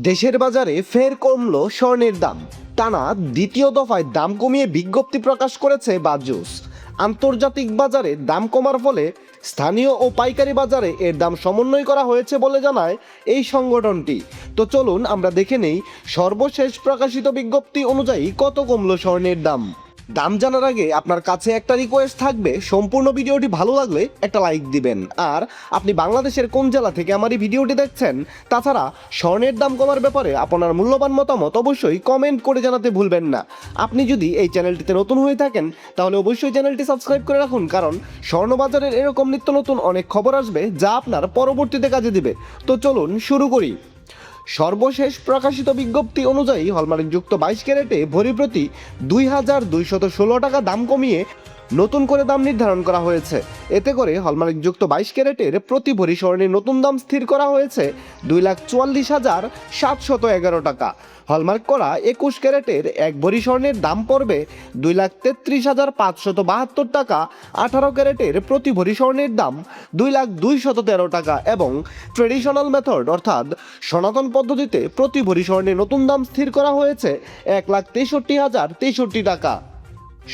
দেশের বাজারে ফের কমল স্বর্ণের দাম। টানা দ্বিতীয় দফায় দাম কমিয়ে বিজ্ঞপ্তি প্রকাশ করেছে বাজুস। আন্তর্জাতিক বাজারে দাম কমার ফলে স্থানীয় ও পাইকারি বাজারে এর দাম সমন্বয় করা হয়েছে বলে জানায় এই সংগঠনটি। তো চলুন আমরা দেখে নেই সর্বশেষ প্রকাশিত বিজ্ঞপ্তি অনুযায়ী কত কমল স্বর্ণের দাম। দাম জানার আগে আপনার কাছে একটা রিকোয়েস্ট থাকবে, সম্পূর্ণ ভিডিওটি ভালো লাগলে একটা লাইক দিবেন। আর আপনি বাংলাদেশের কোন জেলা থেকে আমার এই ভিডিওটি দেখছেন, তাছাড়া স্বর্ণের দাম কমার ব্যাপারে আপনার মূল্যবান মতামত অবশ্যই কমেন্ট করে জানাতে ভুলবেন না। আপনি যদি এই চ্যানেলটিতে নতুন হয়ে থাকেন তাহলে অবশ্যই চ্যানেলটি সাবস্ক্রাইব করে রাখুন, কারণ স্বর্ণবাজারের এরকম নিত্য নতুন অনেক খবর আসবে যা আপনার পরবর্তীতে কাজে দিবে। তো চলুন শুরু করি। সর্বশেষ প্রকাশিত বিজ্ঞপ্তি অনুযায়ী হলমার্কযুক্ত 22 ক্যারেটে ভরি প্রতি 2216 টাকা দাম কমিয়ে নতুন করে দাম নির্ধারণ করা হয়েছে। এতে করে হলমার্কযুক্ত 22 ক্যারেটের প্রতি ভরি স্বর্ণের নতুন দাম স্থির করা হয়েছে 2,44,711 টাকা। হলমার্ক করা 21 ক্যারেটের এক ভরি স্বর্ণের দাম পড়বে 2,33,572 টাকা। 18 ক্যারেটের প্রতি ভরি স্বর্ণের দাম 2,02,13 টাকা এবং ট্রেডিশনাল মেথড অর্থাৎ সনাতন পদ্ধতিতে প্রতি ভরি স্বর্ণের নতুন দাম স্থির করা হয়েছে 1,63,063 টাকা।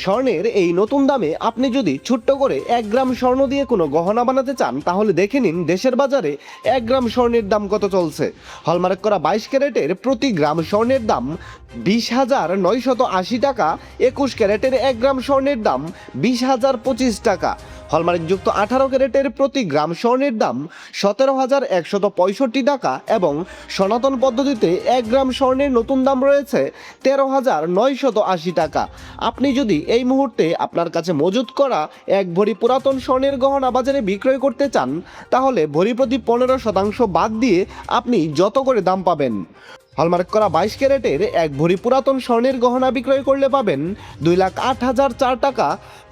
স্বর্ণের এই নতুন দামে আপনি যদি ছোট্ট করে 1 গ্রাম স্বর্ণ দিয়ে কোনো গহনা বানাতে চান তাহলে দেখে নিন দেশের বাজারে 1 গ্রাম স্বর্ণের দাম কত চলছে। হলমার্ক করা 22 ক্যারেটের প্রতি গ্রাম স্বর্ণের দাম 20,980 টাকা। 21 ক্যারেটের 1 গ্রাম স্বর্ণের দাম 20,025 টাকা। হলমার্কযুক্ত 18 ক্যারেটের প্রতি গ্রাম স্বর্ণের দাম 17,165 টাকা এবং সনাতন পদ্ধতিতে 1 গ্রাম স্বর্ণের নতুন দাম রয়েছে 13,980 টাকা। আপনি যদি এই মুহূর্তে আপনার কাছে মজুত করা এক ভরি পুরাতন স্বর্ণের গহনা বাজারে বিক্রয় করতে চান তাহলে ভরি প্রতি 15% বাদ দিয়ে আপনি যত করে দাম পাবেন। হলমার্ক করা 22 ক্যারেটের এক ভরি পুরাতন স্বর্ণের গহনা বিক্রয় করলে পাবেন 2,08,004 টাকা।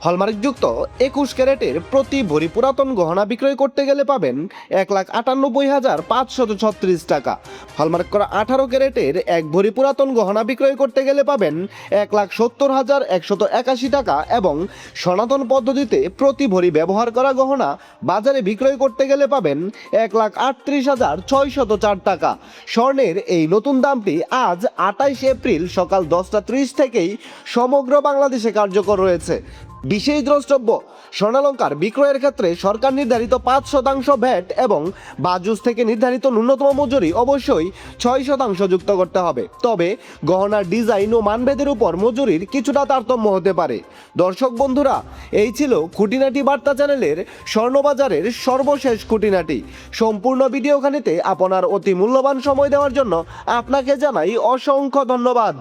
হলমার্কযুক্ত 21 ক্যারেটের প্রতি ভরি পুরাতন গহনা বিক্রয় করতে গেলে পাবেন 1,98,536 টাকা। হলমার্ক করা 18 ক্যারেটের এক ভরি পুরাতন গহনা বিক্রয় করতে গেলে পাবেন 1,70,181 টাকা এবং সনাতন পদ্ধতিতে প্রতি ভরি ব্যবহার করা গহনা বাজারে বিক্রয় করতে গেলে পাবেন 1,38,604 টাকা। স্বর্ণের এই নতুন দামটি আজ 28 এপ্রিল সকাল 10:30 থেকেই সমগ্র বাংলাদেশে কার্যকর রয়েছে। বিশেষ দ্রষ্টব্য, স্বর্ণালংকার বিক্রয়ের ক্ষেত্রে সরকার নির্ধারিত 5% ভ্যাট এবং বাজুস থেকে নির্ধারিত ন্যূনতম মজুরি অবশ্যই 6% যুক্ত করতে হবে। তবে গহনার ডিজাইন ও মানভেদের উপর মজুরির কিছুটা তারতম্য হতে পারে। দর্শক বন্ধুরা, এই ছিল খুঁটিনাটি বার্তা চ্যানেলের স্বর্ণবাজারের সর্বশেষ খুঁটিনাটি। সম্পূর্ণ ভিডিওখানিতে আপনার অতি মূল্যবান সময় দেওয়ার জন্য আপনাকে জানাই অসংখ্য ধন্যবাদ।